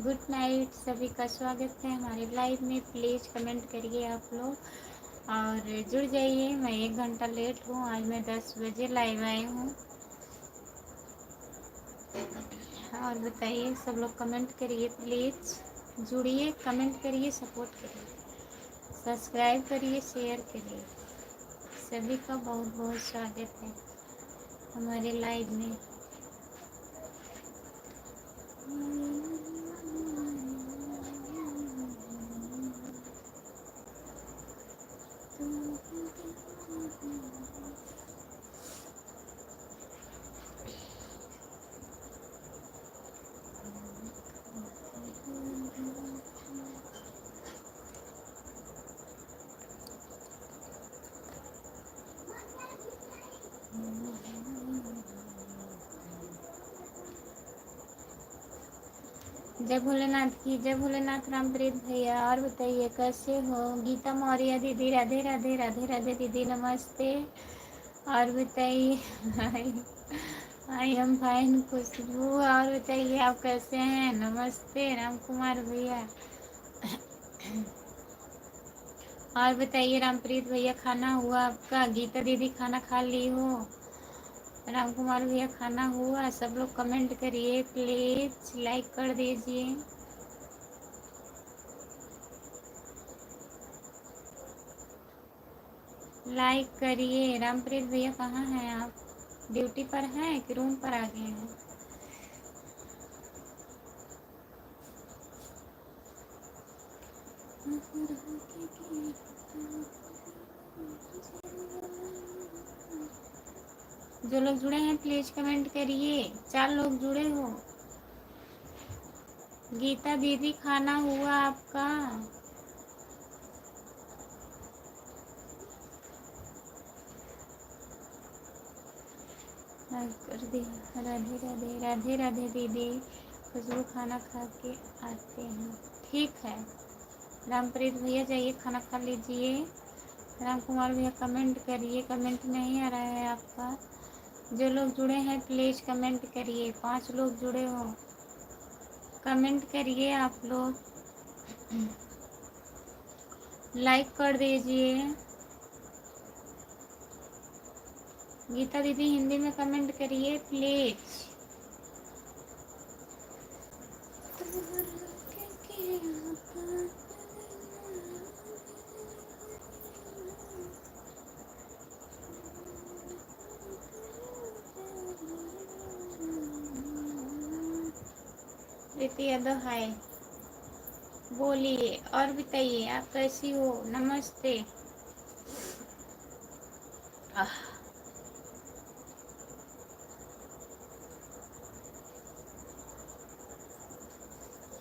Good night, सभी का स्वागत है हमारे लाइव में। प्लीज़ कमेंट करिए आप लोग और जुड़ जाइए। मैं 1 घंटा लेट हूँ, आज मैं 10 बजे लाइव आई हूँ। और बताइए, सब लोग कमेंट करिए, प्लीज़ जुड़िए, कमेंट करिए, सपोर्ट करिए, सब्सक्राइब करिए, शेयर करिए। सभी का बहुत बहुत स्वागत है हमारे लाइव में। जय भोलेनाथ की, जय भोलेनाथ रामप्रीत भैया। और बताइए कैसे हो? गीता मौर्य दीदी, राधे राधे, राधे राधे दीदी, नमस्ते। और बताइए आई एम फाइन खुशबू। और बताइए आप कैसे हैं? नमस्ते राम कुमार भैया। और बताइए रामप्रीत भैया, खाना हुआ आपका? गीता दीदी खाना खा ली हो? राम कुमार भैया खाना हुआ? सब लोग कमेंट करिए, प्लीज लाइक कर दीजिए। लाइक करिए। रामप्रीत भैया कहाँ हैं आप? ड्यूटी पर हैं कि रूम पर आ गए हैं? जो लोग जुड़े हैं प्लीज कमेंट करिए। 4 लोग जुड़े हो। गीता दीदी खाना हुआ आपका? कर दिया। राधे राधे, राधे राधे दीदी। खुशबू खाना खा के आते हैं, ठीक है। रामप्रीत भैया जाइए खाना खा लीजिए। राम कुमार भैया कमेंट करिए, कमेंट नहीं आ रहा है आपका। जो लोग जुड़े हैं प्लीज कमेंट करिए। 5 लोग जुड़े हो, कमेंट करिए आप लोग, लाइक कर दीजिए। गीता दीदी हिंदी में कमेंट करिए प्लीज। प्रीति यादव हाय, बोलिए और बताइए आप कैसी हो? नमस्ते।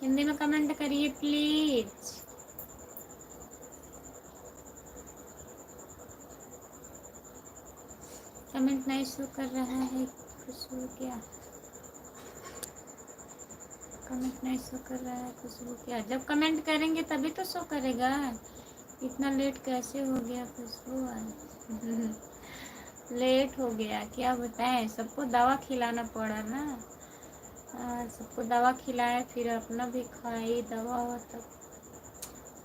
हिंदी में कमेंट करिए प्लीज। कमेंट नहीं शो कर रहा है, खुशबू क्या? कमेंट नहीं शो कर रहा है, खुशबू क्या? जब कमेंट करेंगे तभी तो शो करेगा। इतना लेट कैसे हो गया खुशबू आज? लेट हो गया, क्या बताएं, सबको दवा खिलाना पड़ा ना। सबको दवा खिलाए, फिर अपना भी खाई दवा, तब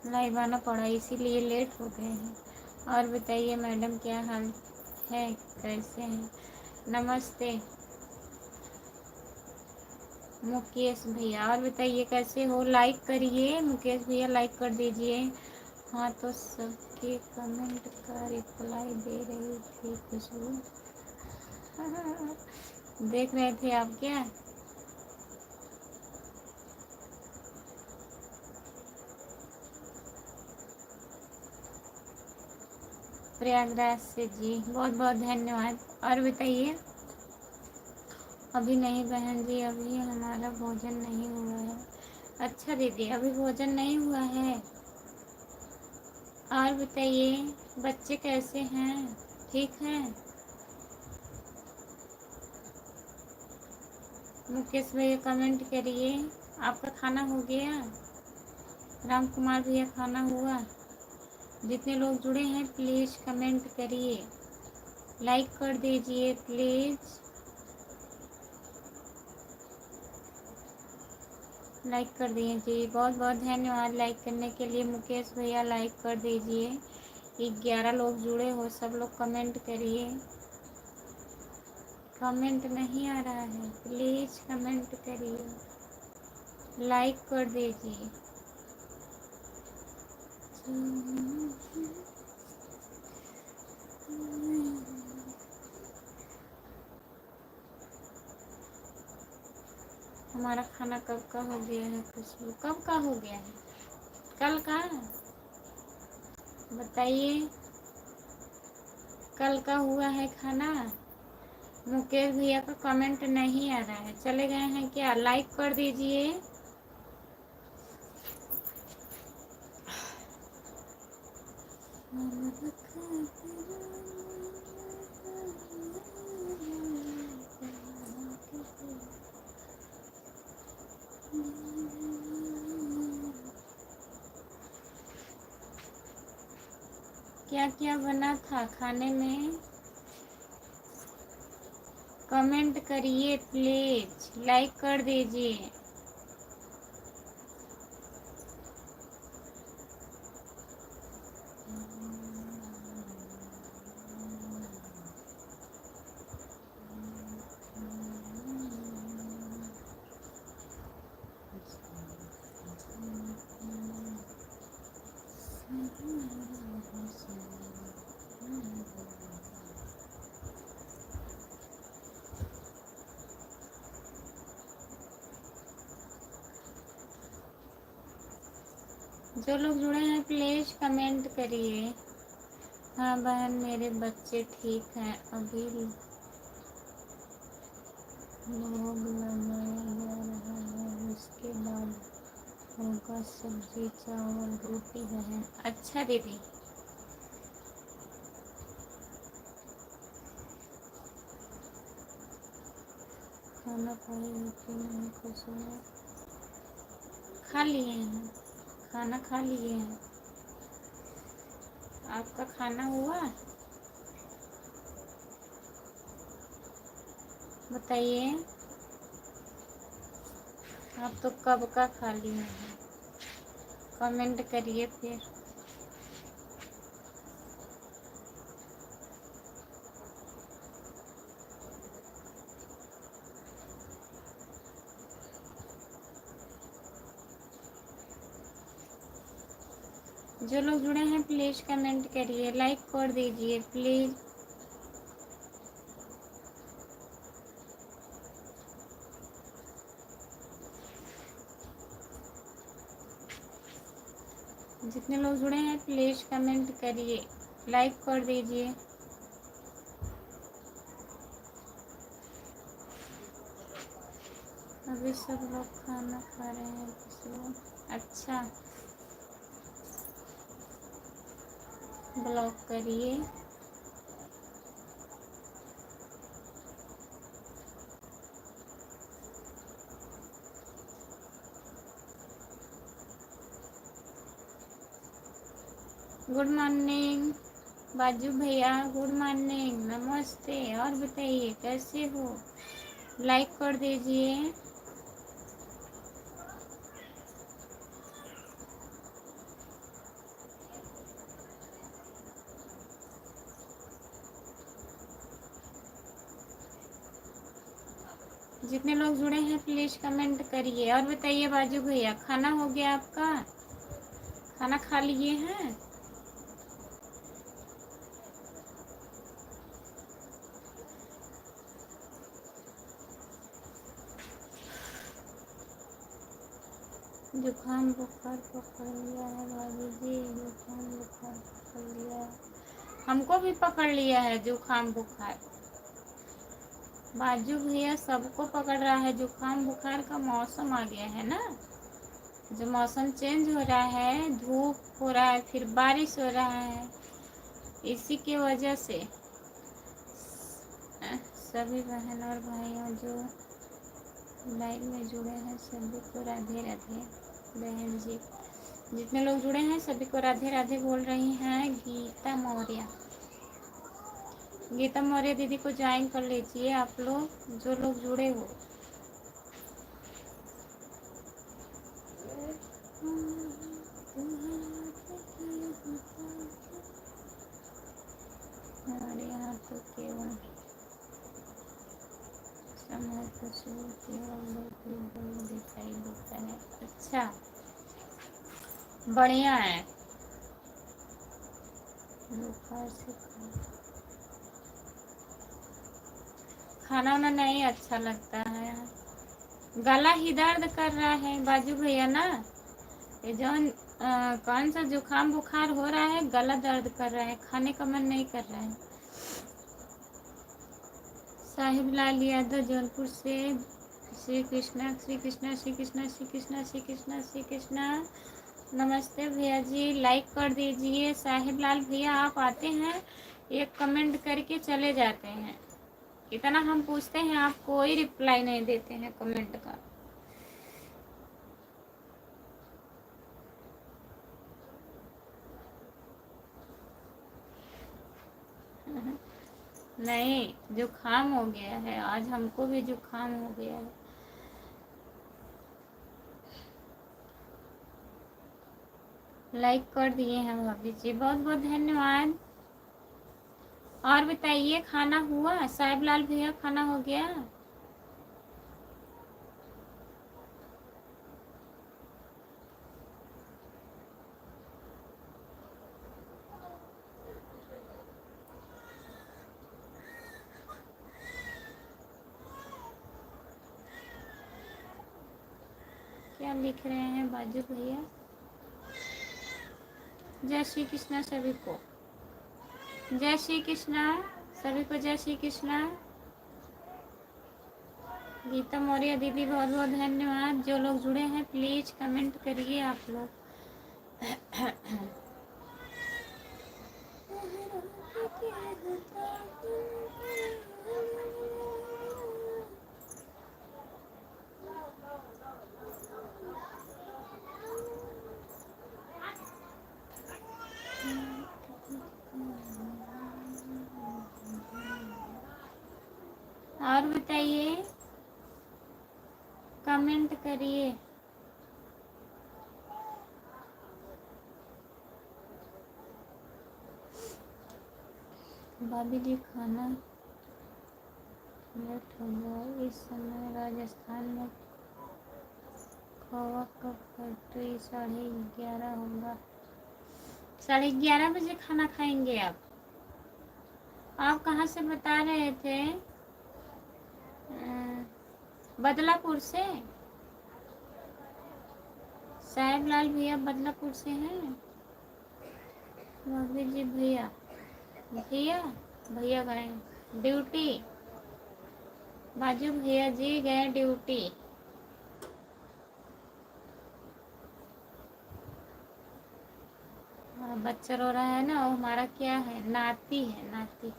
लाइव आना पड़ा, इसीलिए लेट हो गए हैं। और बताइए मैडम क्या हाल है, कैसे हैं? नमस्ते मुकेश भैया। और बताइए कैसे हो? लाइक करिए मुकेश भैया, लाइक कर दीजिए। हाँ तो सबके कमेंट का रिप्लाई दे रही थी खुशबू। देख रहे थे आप क्या? प्रयागराज से जी, बहुत बहुत धन्यवाद। और बताइए। अभी नहीं बहन जी, अभी हमारा भोजन नहीं हुआ है। अच्छा दीदी, अभी भोजन नहीं हुआ है। और बताइए बच्चे कैसे हैं? ठीक हैं? मुकेश भैया कमेंट करिए। आपका खाना हो गया? राम कुमार भैया खाना हुआ? जितने लोग जुड़े हैं प्लीज़ कमेंट करिए, लाइक कर दीजिए प्लीज़। लाइक कर दिए जी, बहुत बहुत धन्यवाद लाइक करने के लिए। मुकेश भैया लाइक कर दीजिए। 11 लोग जुड़े हो, सब लोग कमेंट करिए। कमेंट नहीं आ रहा है, प्लीज़ कमेंट करिए, लाइक कर दीजिए। हमारा खाना कब का हो गया है खुशबू? कब का हो गया है? कल का? बताइए, कल का हुआ है खाना? मुकेश भैया का कमेंट नहीं आ रहा है, चले गए हैं क्या? लाइक कर दीजिए। क्या क्या बना था खाने में? कमेंट करिए प्लीज, लाइक कर दीजिए। जो लोग जुड़े हैं प्लीज कमेंट करिए। हाँ बहन, मेरे बच्चे ठीक हैं, अभी लोग लगाया जा रहा है, उसके बाद होगा सब्जी चावल रोटी बहन। अच्छा दीदी, खाना खाई कि नहीं? कुछ खा लिए हैं, खाना खा लिए हैं। आपका खाना हुआ? बताइए, आप तो कब का खा लिए हैं? कमेंट करिए फिर। जो लोग जुड़े हैं प्लीज कमेंट करिए, लाइक कर दीजिए प्लीज। जितने लोग जुड़े हैं प्लीज कमेंट करिए, लाइक कर दीजिए। अभी सब लोग खाना खा रहे हैं किसी लोग। अच्छा, ब्लॉक करिए। गुड मॉर्निंग बाजू भैया, गुड मॉर्निंग, नमस्ते। और बताइए कैसे हो? लाइक कर दीजिए। जितने लोग जुड़े हैं प्लीज कमेंट करिए। और बताइए बाजू भैया, खाना हो गया आपका? खाना खा लिए हैं? जुकाम बुखार पकड़ लिया है भाभी जी, जुकाम बुखार पकड़ लिया है। हमको भी पकड़ लिया है जुकाम बुखार। बाजू भैया सबको पकड़ रहा है जुकाम बुखार। का मौसम आ गया है ना, जो मौसम चेंज हो रहा है, धूप हो रहा है फिर बारिश हो रहा है, इसी की वजह से सभी बहन और भाइयों जो लाइव में जुड़े हैं सभी को राधे राधे। बहन जी जितने लोग जुड़े हैं सभी को राधे राधे बोल रही हैं गीता मौर्य। गीता मौर्य दीदी को ज्वाइन कर लीजिए आप लोग, जो लोग जुड़े हो। अच्छा, बढ़िया है। बुखार से खाना वाना नहीं अच्छा लगता है। गला ही दर्द कर रहा है बाजू भैया ना, ये जौन कौन सा जुकाम बुखार हो रहा है, गला दर्द कर रहा है, खाने का मन नहीं कर रहा है। साहिब लाल यादव जौनपुर से। श्री कृष्णा श्री कृष्णा श्री कृष्णा श्री कृष्णा श्री कृष्णा श्री कृष्णा। नमस्ते भैया जी, लाइक कर दीजिए। साहिब लाल भैया आप आते हैं, एक कमेंट करके चले जाते हैं। इतना हम पूछते हैं, आप कोई रिप्लाई नहीं देते हैं कमेंट का। नहीं, जुकाम हो गया है, आज हमको भी जुकाम हो गया है। लाइक कर दिए हैं भाभी जी, बहुत बहुत धन्यवाद। और बताइए, खाना हुआ? साहिब लाल भैया खाना हो गया? क्या लिख रहे हैं बाजू भैया? जय श्री कृष्णा सभी को, जय श्री कृष्णा सभी को, जय श्री कृष्णा। गीता मौर्य दीदी बहुत बहुत धन्यवाद। जो लोग जुड़े हैं प्लीज कमेंट करिए आप लोग। और बताइए, कमेंट करिए। भाभी जी खाना लेट हो गया इस समय। राजस्थान में खोवा कब फैक्ट्री 11:30 होगा। 11:30 बजे खाना खाएंगे आप? आप कहाँ से बता रहे थे? बदलापुर से। साहिब लाल भैया बदलापुर से हैं। भाभी जी भैया भैया भैया गए ड्यूटी। बाजू भैया जी गए ड्यूटी। बच्चा रो रहा है ना, वो हमारा क्या है, नाती है, नाती।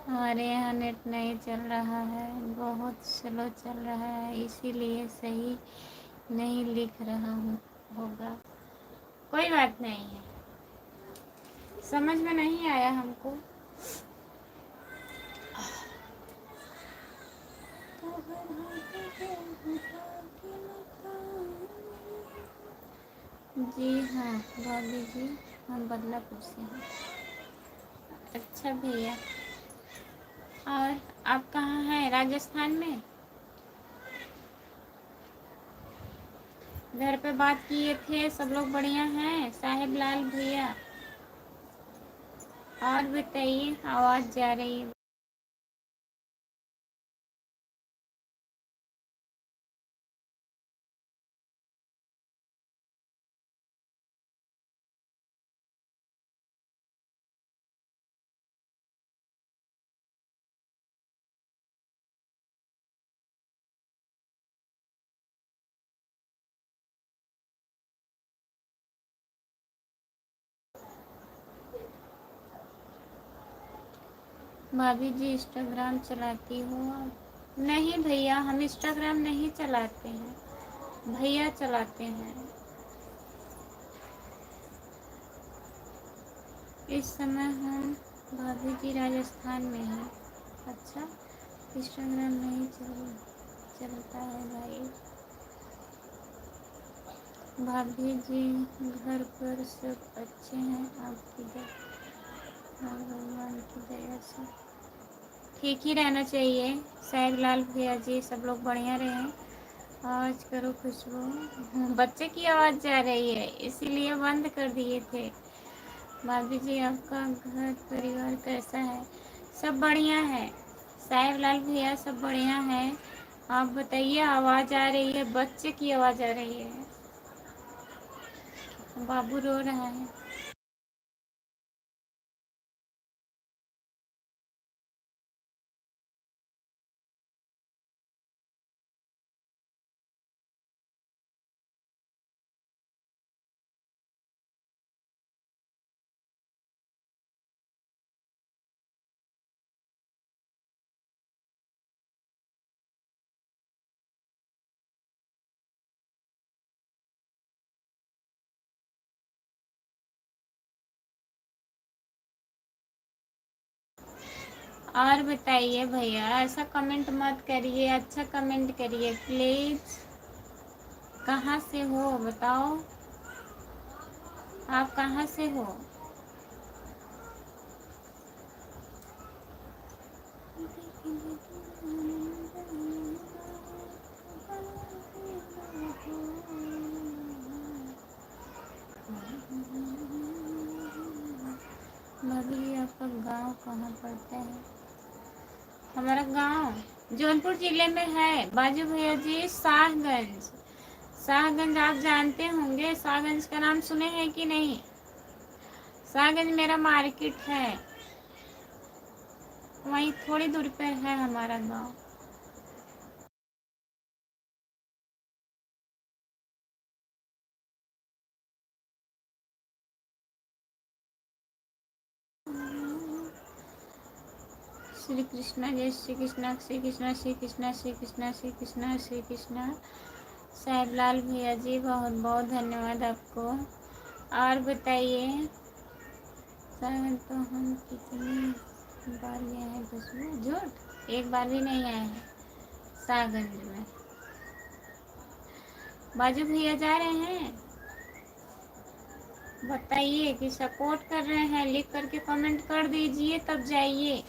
हमारे यहाँ नेट नहीं चल रहा है, बहुत स्लो चल रहा है, इसीलिए सही नहीं लिख रहा हूँ। होगा, कोई बात नहीं है। समझ में नहीं आया हमको। जी हाँ भाभी जी, हम बदलापुर से हैं। अच्छा भैया, और आप कहाँ हैं? राजस्थान में। घर पे बात किए थे, सब लोग बढ़िया हैं? साहिब लाल भैया और बताइए, आवाज़ जा रही है। भाभी जी इंस्टाग्राम चलाती हो आप? नहीं भैया, हम इंस्टाग्राम नहीं चलाते हैं, भैया चलाते हैं। इस समय हम भाभी जी राजस्थान में हैं। अच्छा, इंस्टाग्राम नहीं चलता है भाई। भाभी जी घर पर सब अच्छे हैं आपकी भगवान की दया से। ठीक ही रहना चाहिए। साहिब लाल भैया जी सब लोग बढ़िया रहें। आवाज करो खुशबू। बच्चे की आवाज़ जा रही है इसीलिए बंद कर दिए थे। भाभी जी आपका घर परिवार कैसा है? सब बढ़िया है। साहिब लाल भैया सब बढ़िया है। आप बताइए, आवाज़ आ रही है, बच्चे की आवाज़ आ रही है, बाबू रो रहा है। और बताइए भैया, ऐसा कमेंट मत करिए, अच्छा कमेंट करिए प्लीज़। कहाँ से हो बताओ, आप कहाँ से हो? भाभी आपका गांव कहाँ पड़ता है? हमारा गांव जौनपुर जिले में है बाजू भैया जी, शाहगंज। शाहगंज आप जानते होंगे, शाहगंज का नाम सुने हैं कि नहीं? शाहगंज मेरा मार्केट है, वहीं थोड़ी दूर पे है हमारा गांव। श्री कृष्णा, जय श्री कृष्णा, श्री कृष्णा श्री कृष्णा श्री कृष्णा श्री कृष्णा श्री कृष्णा। साहिबलाल भैया जी बहुत बहुत धन्यवाद आपको। और बताइए, शायद तो हम कितनी बार गए हैं खुशबू? झूठ, एक बार भी नहीं आए हैं शाहगंज में। बाजू भैया जा रहे हैं, बताइए कि सपोर्ट कर रहे हैं, लिख करके कमेंट कर दीजिए तब जाइए।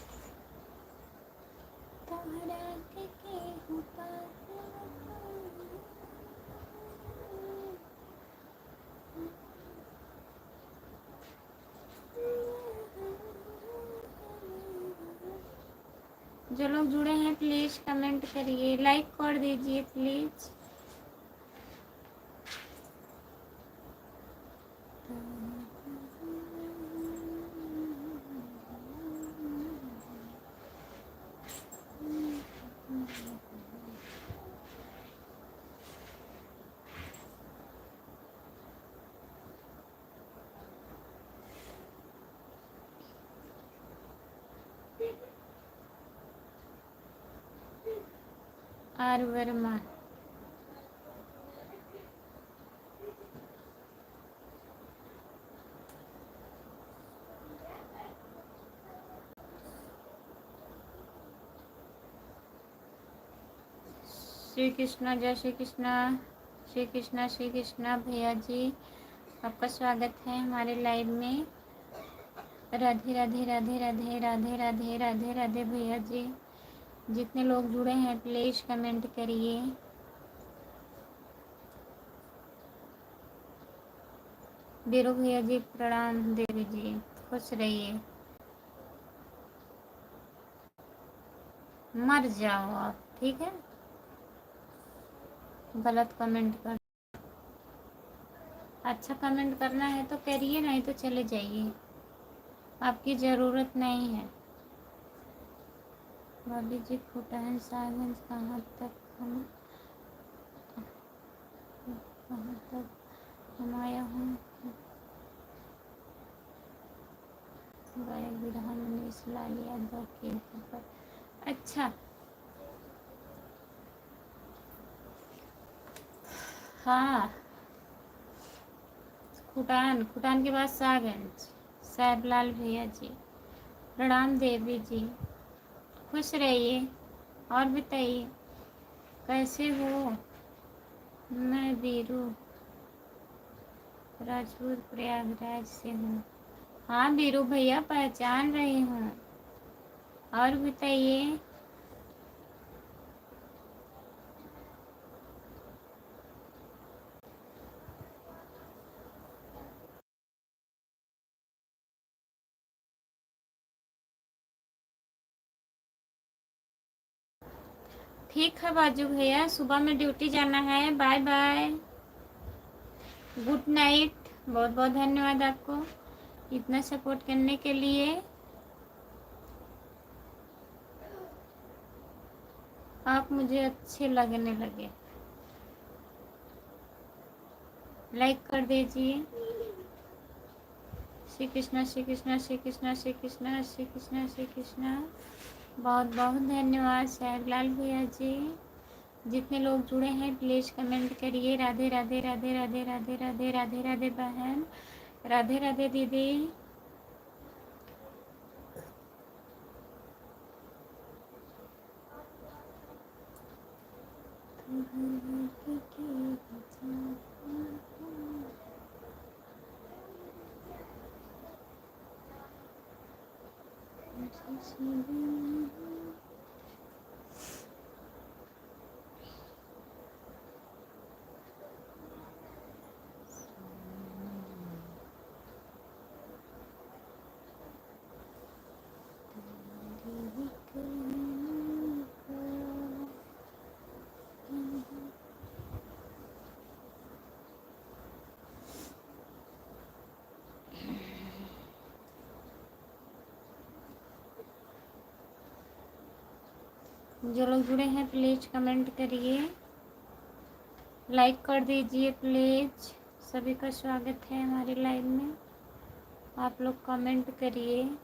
जो लोग जुड़े हैं प्लीज़ कमेंट करिए, लाइक कर दीजिए प्लीज़। आर वर्मा, श्री कृष्णा, जय श्री कृष्णा, श्री कृष्णा श्री कृष्णा। भैया जी आपका स्वागत है हमारे लाइव में। राधे राधे राधे राधे राधे राधे राधे राधे। भैया जी जितने लोग जुड़े हैं प्लीज़ कमेंट करिए। बीरू भैया जी प्रणाम, देवी जी खुश रहिए। मर जाओ आप, ठीक है, गलत कमेंट कर। अच्छा कमेंट करना है तो करिए, नहीं तो चले जाइए, आपकी ज़रूरत नहीं है। भाभी जी फुटान सागंज कहाँ तक हम आया हूँ, गायक विधान मनीष लाल यादव के घर पर। अच्छा, हाँ, खुटान, खुटान के बाद सागंज। साहिबलाल भैया जी प्रणाम, देवी जी खुश रहिए। और बताइए कैसे हो? मैं बीरू राजपूत प्रयागराज से हूँ। हाँ बीरू भैया पहचान रही हूँ। और बताइए। ठीक है बाजू भैया, सुबह में ड्यूटी जाना है। Bye bye, good night. बहुत बहुत धन्यवाद आपको इतना सपोर्ट करने के लिए। आप मुझे अच्छे लगने लगे। लाइक कर दीजिए। श्री कृष्णा श्री कृष्णा श्री कृष्णा श्री कृष्णा श्री कृष्णा श्री कृष्णा। बहुत बहुत धन्यवाद शहरलाल भैया जी। जितने लोग जुड़े हैं प्लीज़ कमेंट करिए। राधे राधे राधे राधे राधे राधे राधे राधे बहन, राधे राधे दीदी। जो लोग जुड़े हैं प्लीज़ कमेंट करिए, लाइक कर दीजिए प्लीज़। सभी का स्वागत है हमारे लाइव में। आप लोग कमेंट करिए।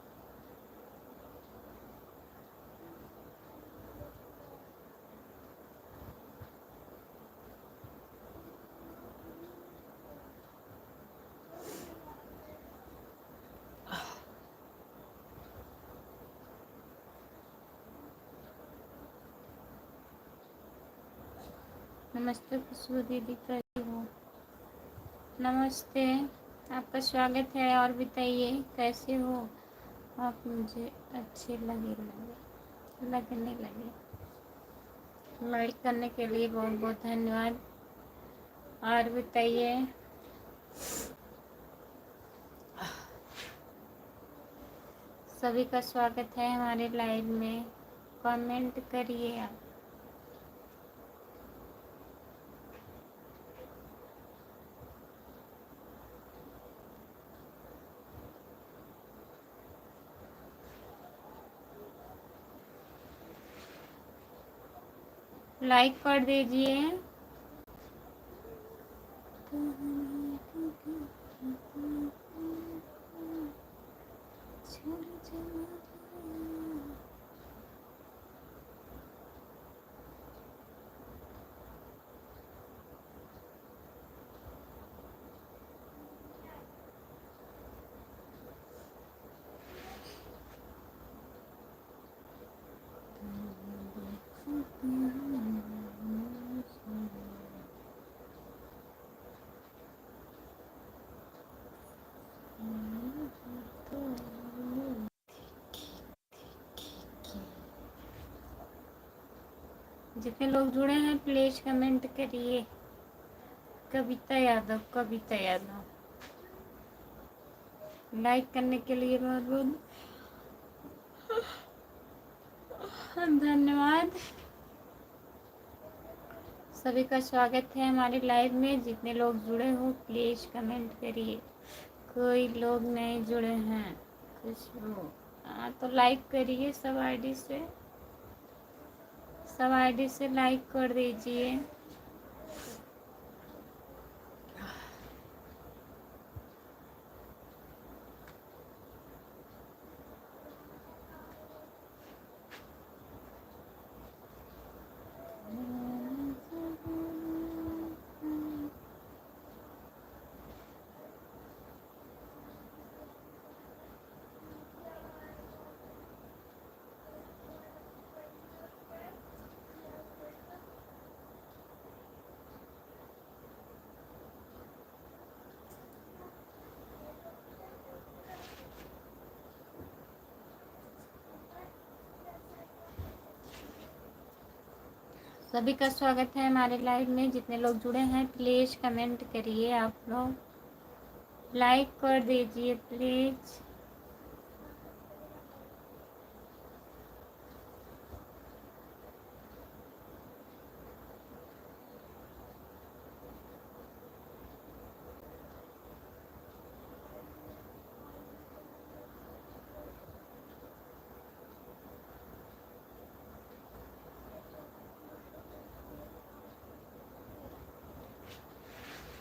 नमस्ते खुशबू दीदी, कैसी हो? नमस्ते, आपका स्वागत है। और बताइए कैसे हो आप? मुझे अच्छे लगने लगे। लाइक करने के लिए बहुत बहुत धन्यवाद। और बताइए। सभी का स्वागत है हमारे लाइव में। कमेंट करिए आप। लाइक कर दीजिए। जितने लोग जुड़े हैं प्लीज कमेंट करिए। कविता यादव, कविता यादव। लाइक करने के लिए बहुत बहुत धन्यवाद। सभी का स्वागत है हमारे लाइव में। जितने लोग जुड़े हो प्लीज कमेंट करिए। कोई लोग नहीं जुड़े हैं खुशबू, हाँ तो लाइक करिए। सब आईडी से लाइक कर दीजिए। सभी का स्वागत है हमारे लाइव में। जितने लोग जुड़े हैं प्लीज़ कमेंट करिए, आप लोग लाइक कर दीजिए प्लीज़।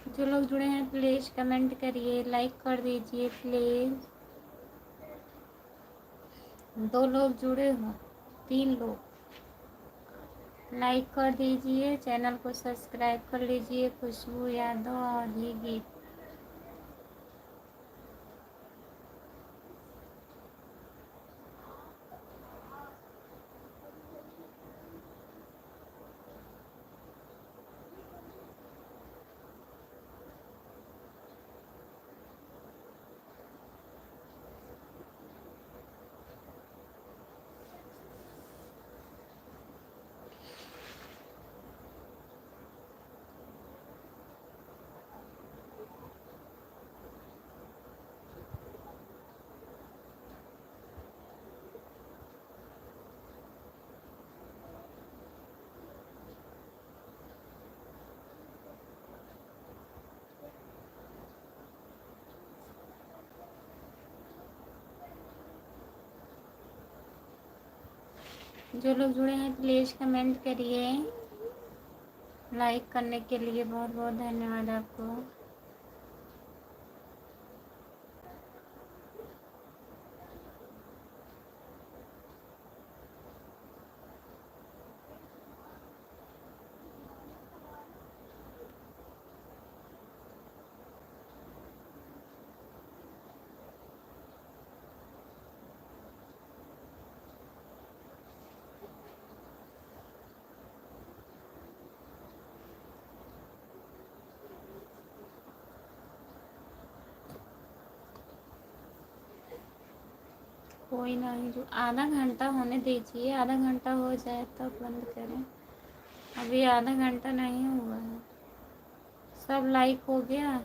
जो लोग जुड़े हैं प्लीज़ कमेंट करिए, लाइक कर दीजिए प्लीज़। 2 लोग जुड़े हो, 3 लोग लाइक कर दीजिए, चैनल को सब्सक्राइब कर लीजिए। खुशबू यादव और ये गीत। जो लोग जुड़े हैं प्लीज़ कमेंट करिए। लाइक करने के लिए बहुत बहुत धन्यवाद आपको। कोई नहीं, जो आधा घंटा होने दीजिए, आधा घंटा हो जाए तब बंद करें। अभी आधा घंटा नहीं हुआ है। सब लाइक हो गया?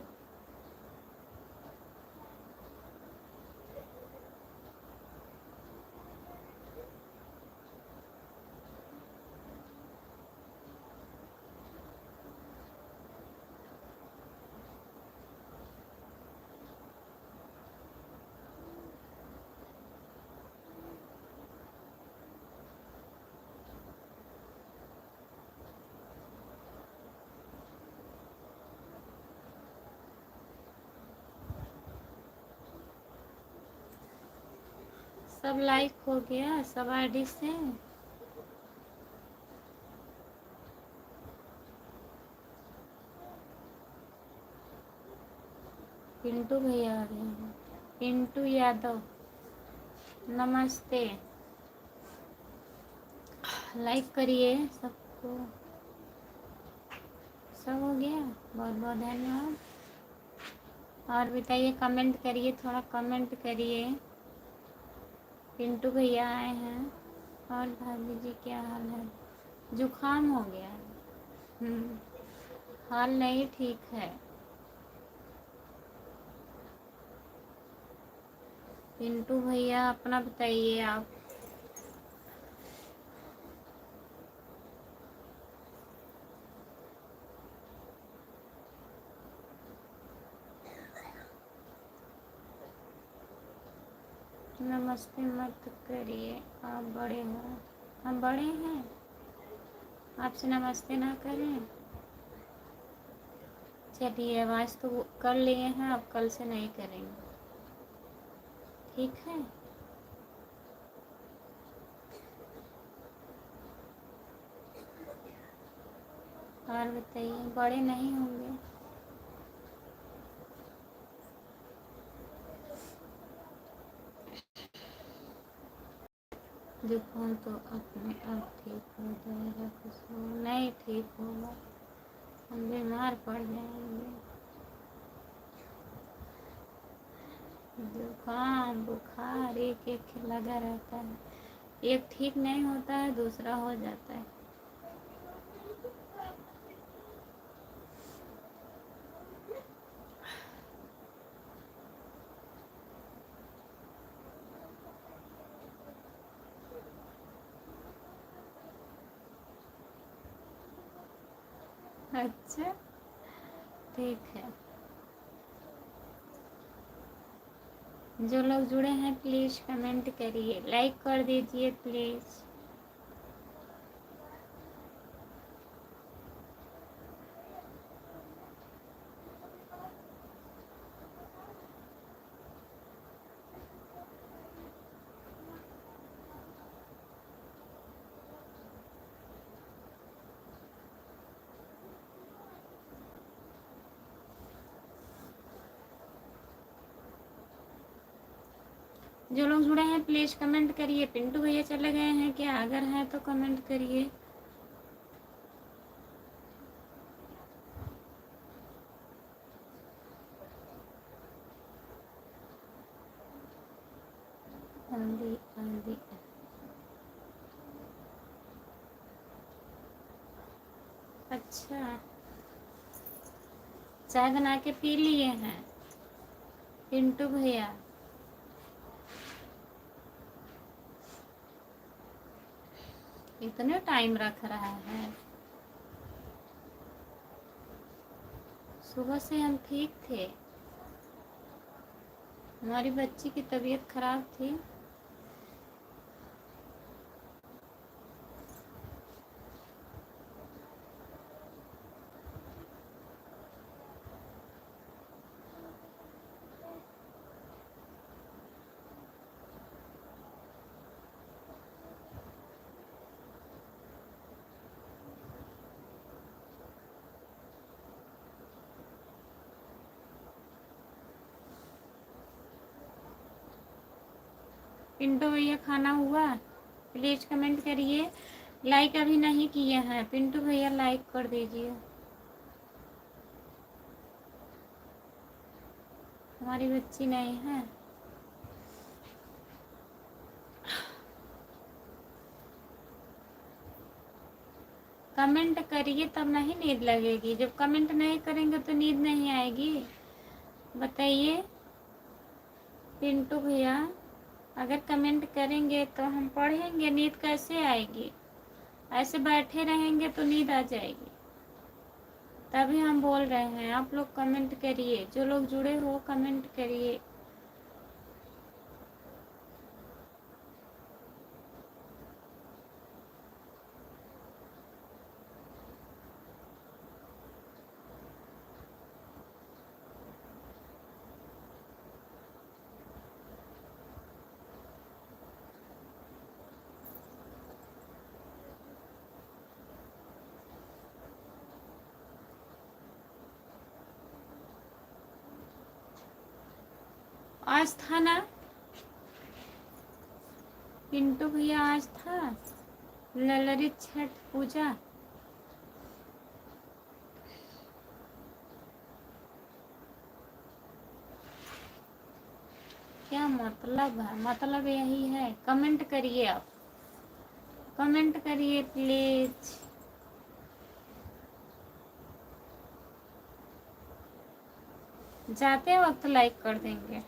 सब लाइक हो गया सब आईडी से? पिंटू भैया आ रहे हैं। पिंटू यादव नमस्ते। लाइक करिए सबको। सब हो गया, बहुत बहुत धन्यवाद। और बताइए, कमेंट करिए, थोड़ा कमेंट करिए। पिंटू भैया आए हैं। और भाभी जी क्या हाल है? जुकाम हो गया है। हाल नहीं ठीक है। पिंटू भैया अपना बताइए आप। नमस्ते मत करिए, आप बड़े हो। हम बड़े हैं, आपसे नमस्ते ना करें? चलिए, आवाज़ तो कर लिए हैं, अब कल से नहीं करेंगे, ठीक है? और बताइए, बड़े नहीं होंगे? जुकाम तो अपने आप ठीक हो जाएगा, कुछ नहीं ठीक होगा, हम बीमार पड़ जाएंगे। जुकाम बुखार एक एक लगा रहता है, एक ठीक नहीं होता है दूसरा हो जाता है। अच्छा, ठीक है। जो लोग जुड़े हैं प्लीज़ कमेंट करिए, लाइक कर दीजिए प्लीज़। जो लोग जुड़े हैं प्लीज़ कमेंट करिए। पिंटू भैया चले गए हैं क्या? अगर हैं तो कमेंट करिए। आंधी आंधी। अच्छा, चाय बना के पी लिए हैं पिंटू भैया? इतने टाइम रख रहा है। सुबह से हम ठीक थे, हमारी बच्ची की तबीयत खराब थी। पिंटू भैया खाना हुआ? प्लीज़ कमेंट करिए। लाइक अभी नहीं किए हैं पिंटू भैया, लाइक कर दीजिए। हमारी बच्ची नहीं है। कमेंट करिए तब नहीं नींद लगेगी। जब कमेंट नहीं करेंगे तो नींद नहीं आएगी। बताइए पिंटू भैया, अगर कमेंट करेंगे तो हम पढ़ेंगे, नींद कैसे आएगी? ऐसे बैठे रहेंगे तो नींद आ जाएगी। तभी हम बोल रहे हैं, आप लोग कमेंट करिए। जो लोग जुड़े हो कमेंट करिए। आज था ना पिंटू भैया, आज था ललित छठ पूजा। क्या मतलब है? मतलब यही है। कमेंट करिए, आप कमेंट करिए प्लीज। जाते वक्त लाइक कर देंगे।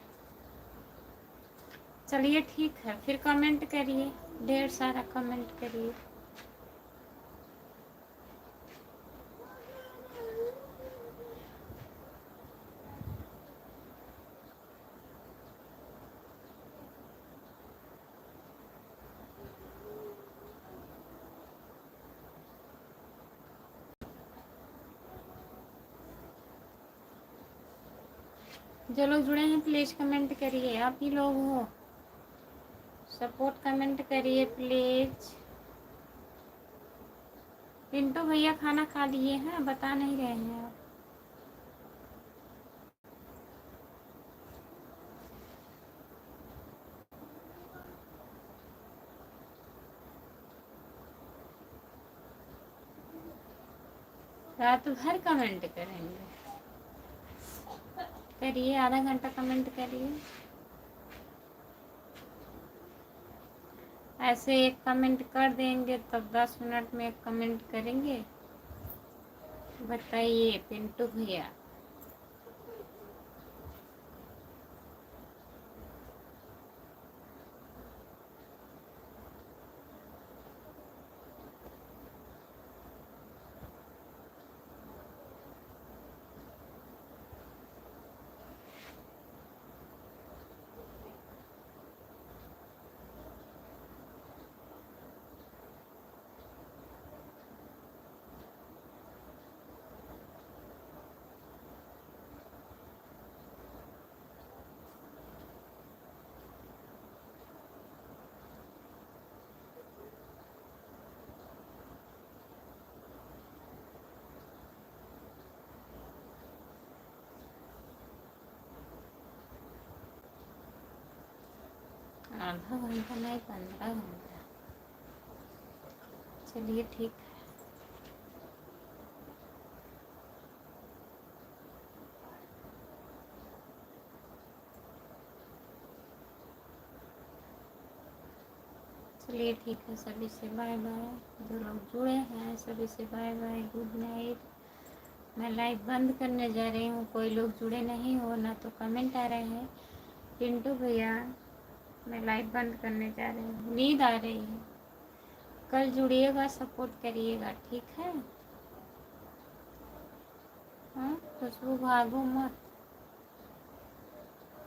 चलिए ठीक है, फिर कमेंट करिए, ढेर सारा कमेंट करिए। जो लोग जुड़े हैं प्लीज कमेंट करिए। आप ही लोग हो, सपोर्ट कमेंट करिए प्लीज। पिंटू भैया खाना खा लिए हैं, बता नहीं रहे हैं आप। रात भर कमेंट करेंगे? करिए, आधा घंटा कमेंट करिए। ऐसे एक कमेंट कर देंगे तब 10 मिनट में एक कमेंट करेंगे। बताइए पिंटू भैया। आधा घंटा नहीं 15 घंटा। चलिए ठीक है। चलिए ठीक है, सभी से बाय बाय। जो लोग जुड़े हैं सभी से बाय बाय, गुड नाइट। मैं लाइव बंद करने जा रही हूँ। कोई लोग जुड़े नहीं हो ना तो कमेंट आ रहे हैं। पिंटू भैया मैं लाइव बंद करने जा रही हूँ, नींद आ रही है। कल जुड़िएगा, सपोर्ट करिएगा, ठीक है। हाँ, खुशबू भागो मत।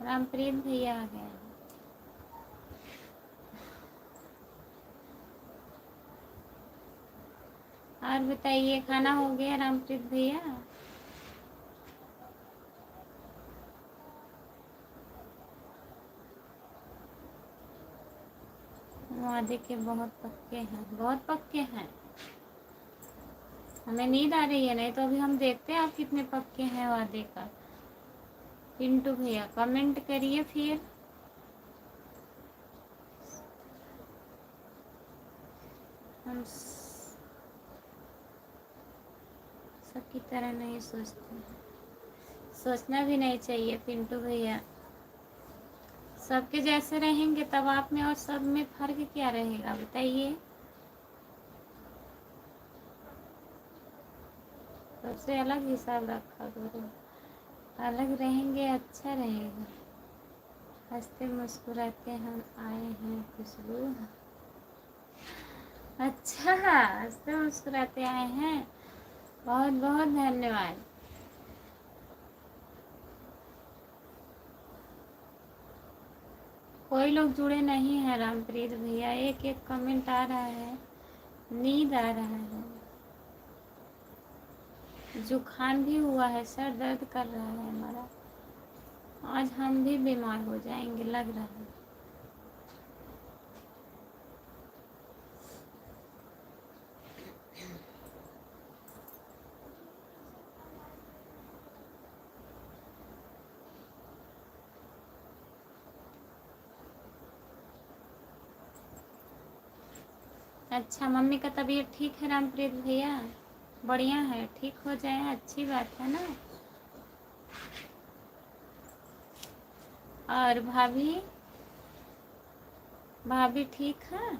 रामप्रीत भैया आ गए। और बताइए, खाना हो गया रामप्रीत भैया? वादे के बहुत पक्के हैं, बहुत पक्के हैं। हमें नींद आ रही है, नहीं तो अभी हम देखते हैं आप कितने पक्के हैं वादे का। पिंटू भैया कमेंट करिए फिर। हम सबकी तरह नहीं सोचते हैं, सोचना भी नहीं चाहिए पिंटू भैया। सबके जैसे रहेंगे तब आप में और सब में फर्क क्या रहेगा बताइए। सबसे अलग हिसाब रखा करो, अलग रहेंगे अच्छा रहेगा। हंसते मुस्कुराते हम आए हैं खुशबू। अच्छा, हंसते मुस्कुराते आए हैं, बहुत बहुत धन्यवाद। कोई लोग जुड़े नहीं हैं रामप्रीत भैया, एक एक कमेंट आ रहा है। नींद आ रहा है, जुकाम भी हुआ है, सर दर्द कर रहा है हमारा। आज हम भी बीमार हो जाएंगे लग रहा है। अच्छा, मम्मी का तबीयत ठीक है रामप्रीत भैया? बढ़िया है, ठीक हो जाए अच्छी बात है ना। और भाभी, भाभी ठीक है?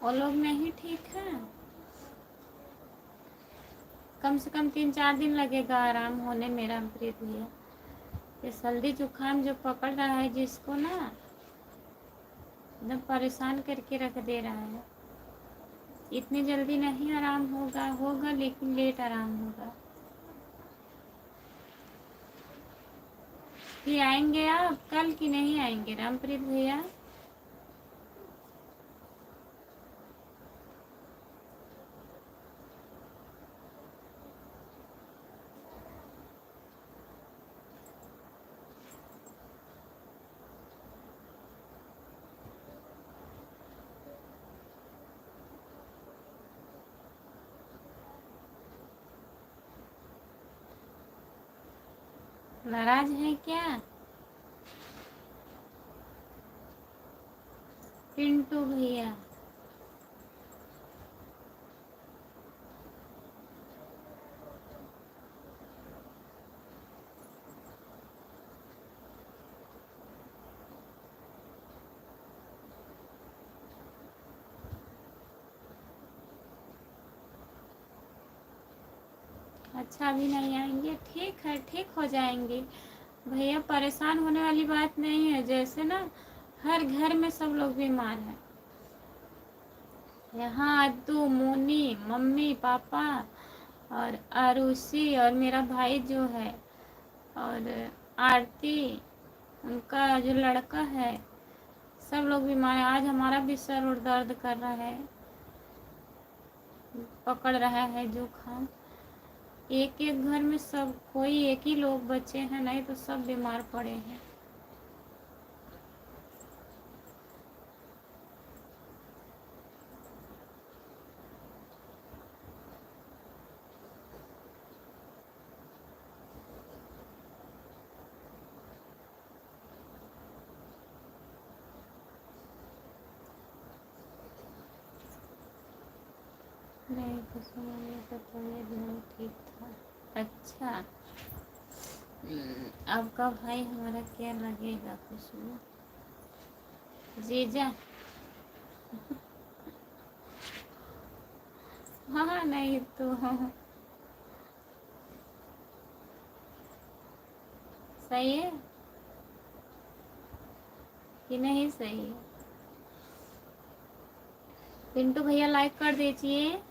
वो लोग नहीं ठीक है? कम से कम 3-4 दिन लगेगा आराम होने में रामप्रीत भैया। ये सर्दी जुकाम जो पकड़ रहा है जिसको ना, एकदम परेशान करके रख दे रहा है। इतनी जल्दी नहीं आराम होगा, होगा लेकिन लेट आराम होगा। फिर आएंगे आप कल की नहीं आएंगे रामप्रीत भैया? नाराज हैं क्या पिंटू भैया? अच्छा, अभी नहीं आएंगे, ठीक है, ठीक हो जाएंगे। भैया परेशान होने वाली बात नहीं है, जैसे ना हर घर में सब लोग बीमार हैं। यहाँ अद्दू, मोनी, मम्मी, पापा और आरुषि और मेरा भाई जो है, और आरती, उनका जो लड़का है, सब लोग बीमार हैं। आज हमारा भी सर और दर्द कर रहा है, पकड़ रहा है जुकाम। एक एक घर में सब, कोई एक ही लोग बचे हैं, नहीं तो सब बीमार पड़े हैं। नहीं कुछ नहीं, तो तबीयत नहीं ठीक था। अच्छा, आपका भाई हमारा क्या लगेगा खुशबू? जीजा? हाँ नहीं तो सही है कि नहीं सही है? पिंटू भैया लाइक कर दीजिए।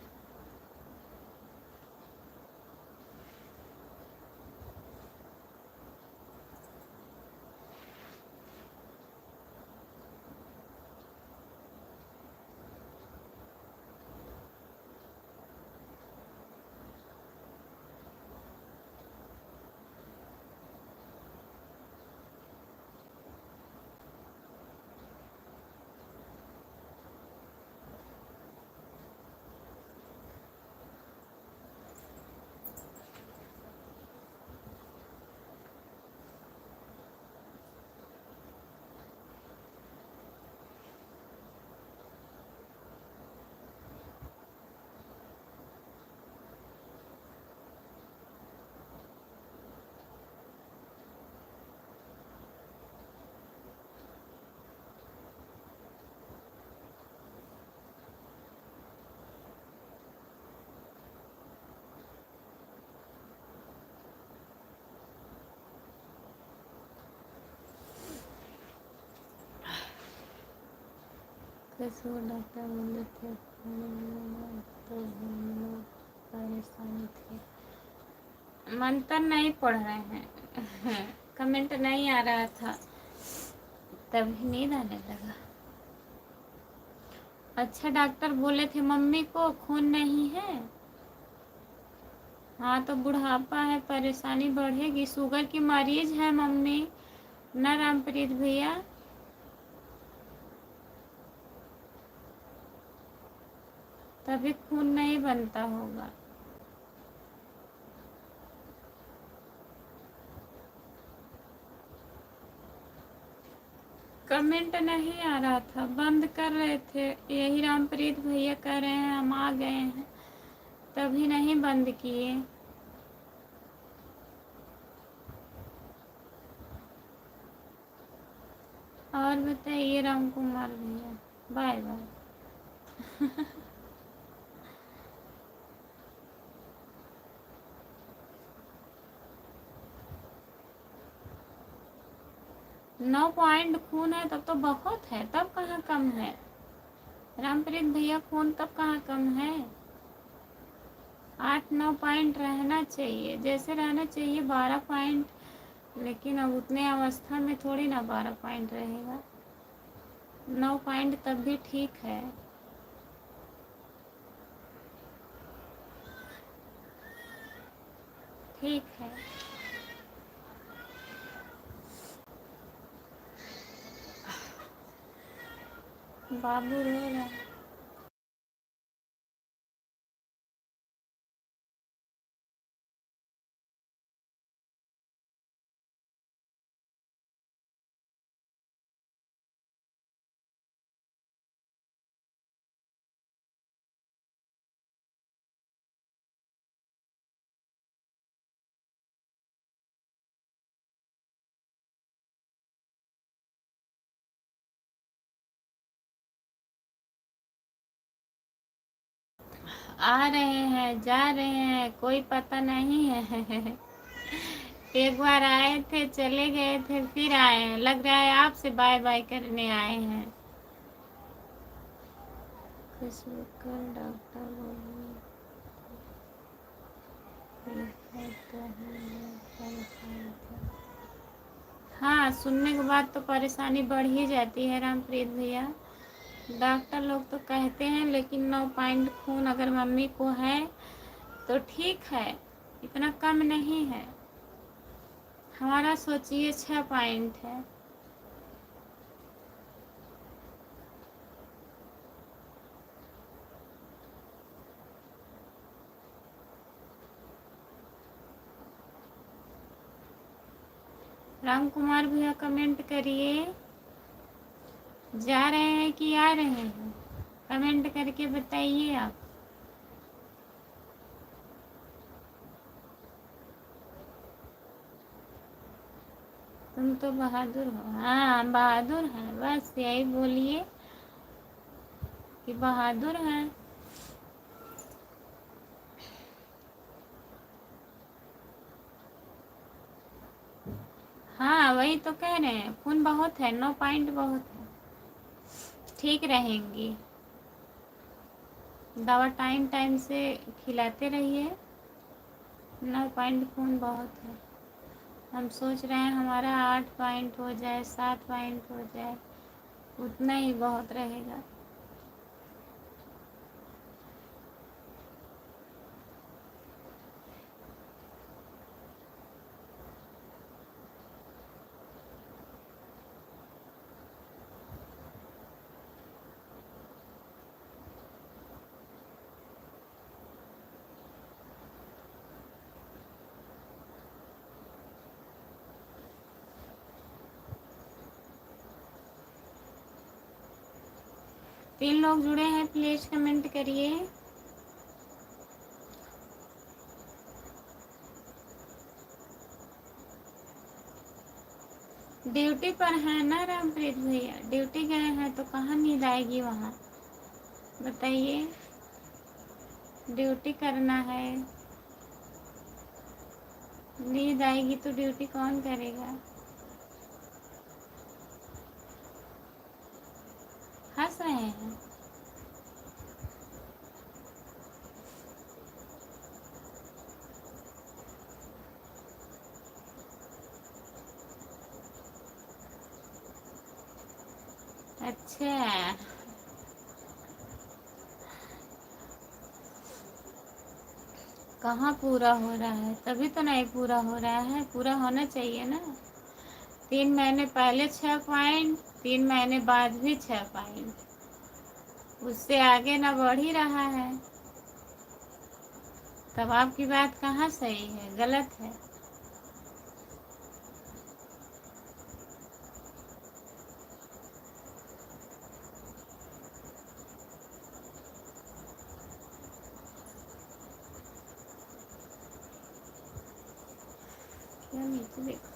कैसे वो डॉक्टर बोले थे तो हम लोग परेशान थे। मंत्र नहीं पढ़ रहे हैं कमेंट नहीं आ रहा था, तभी नींद आने लगा। अच्छा, डॉक्टर बोले थे मम्मी को खून नहीं है। हाँ तो बुढ़ापा है, परेशानी बढ़ेगी, शुगर की मरीज है मम्मी ना रामप्रीत भैया। तभी खून नहीं बनता होगा। कमेंट नहीं आ रहा था, बंद कर रहे थे। यही रामप्रीत भैया कह रहे हैं हम आ गए हैं, तभी नहीं बंद किए। और बताइए राम कुमार भैया, बाय बाय। 9 पॉइंट खून है तब तो बहुत है, तब कहाँ कम है रामप्रीत भैया? खून तब कहाँ कम है? 8-9 पॉइंट रहना चाहिए, जैसे रहना चाहिए 12 पॉइंट। लेकिन अब उतने अवस्था में थोड़ी ना 12 पॉइंट रहेगा। 9 पॉइंट तब भी ठीक है। ठीक है। बाबू रो रहा है। आ रहे हैं जा रहे हैं, कोई पता नहीं है एक बार आए थे, चले गए थे, फिर आए हैं। लग रहा है आपसे बाय बाय करने आए हैं। खुशबू कल डॉक्टर बोली हाँ, सुनने के बाद तो परेशानी बढ़ ही जाती है रामप्रीत भैया। डॉक्टर लोग तो कहते हैं, लेकिन 9 पॉइंट खून अगर मम्मी को है तो ठीक है, इतना कम नहीं है। हमारा सोचिए 6 पॉइंट है। राम कुमार भैया कमेंट करिए, जा रहे हैं कि आ रहे हैं? कमेंट करके बताइए आप। तुम तो बहादुर हो। हाँ, बहादुर हैं, बस यही बोलिए कि बहादुर हैं। हाँ, वही तो कह रहे हैं, खून बहुत है, 9 पॉइंट बहुत है, ठीक रहेंगी। दवा टाइम टाइम से खिलाते रहिए। 9 पॉइंट खून बहुत है। हम सोच रहे हैं हमारा 8 पॉइंट हो जाए, 7 पॉइंट हो जाए, उतना ही बहुत रहेगा। तीन लोग जुड़े हैं, प्लीज कमेंट करिए। ड्यूटी पर है ना रामप्रीत भैया? ड्यूटी गए हैं तो कहाँ नींद आएगी वहाँ, बताइए। ड्यूटी करना है, नींद आएगी तो ड्यूटी कौन करेगा? हंस रहे हैं। अच्छा, कहाँ पूरा हो रहा है? तभी तो नहीं पूरा हो रहा है, पूरा होना चाहिए ना। 3 महीने पहले 6 पॉइंट, 3 महीने बाद भी 6 पॉइंट, उससे आगे ना बढ़ ही रहा है। तब आपकी बात कहाँ सही है, गलत है। क्या नीचे देखो।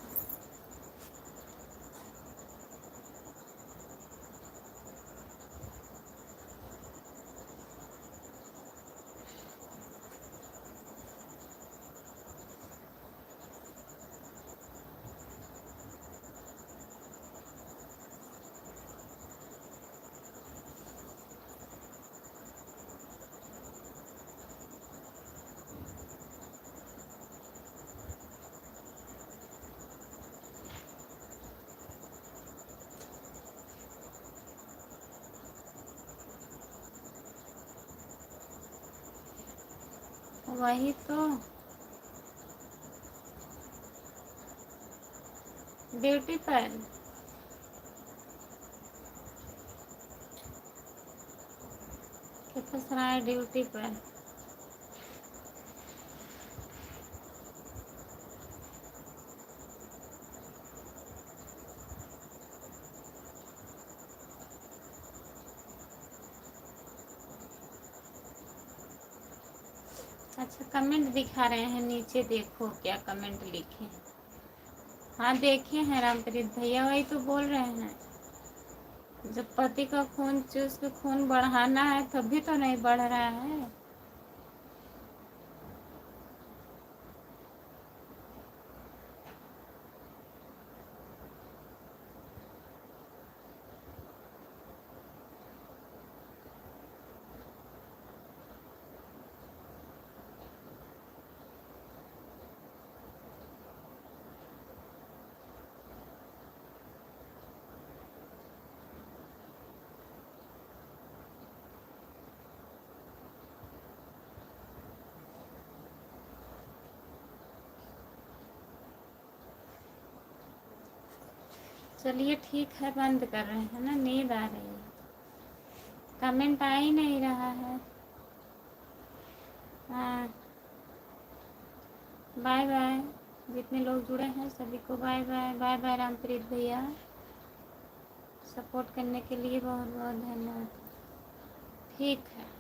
वही तो, ड्यूटी पर। कितना सारा है ड्यूटी पर। अच्छा, कमेंट दिखा रहे हैं नीचे, देखो क्या कमेंट लिखे हैं। हाँ, देखे हैं रामप्रीत भैया, वही तो बोल रहे हैं। जब पति का खून चूस के खून बढ़ाना है तब भी तो नहीं बढ़ रहा है। चलिए ठीक है, बंद कर रहे हैं ना, नींद आ रही है। कमेंट आ ही नहीं रहा है। हाँ, बाय बाय। जितने लोग जुड़े हैं सभी को bye bye. Bye bye Rampreet भैया, सपोर्ट करने के लिए बहुत बहुत धन्यवाद। ठीक है।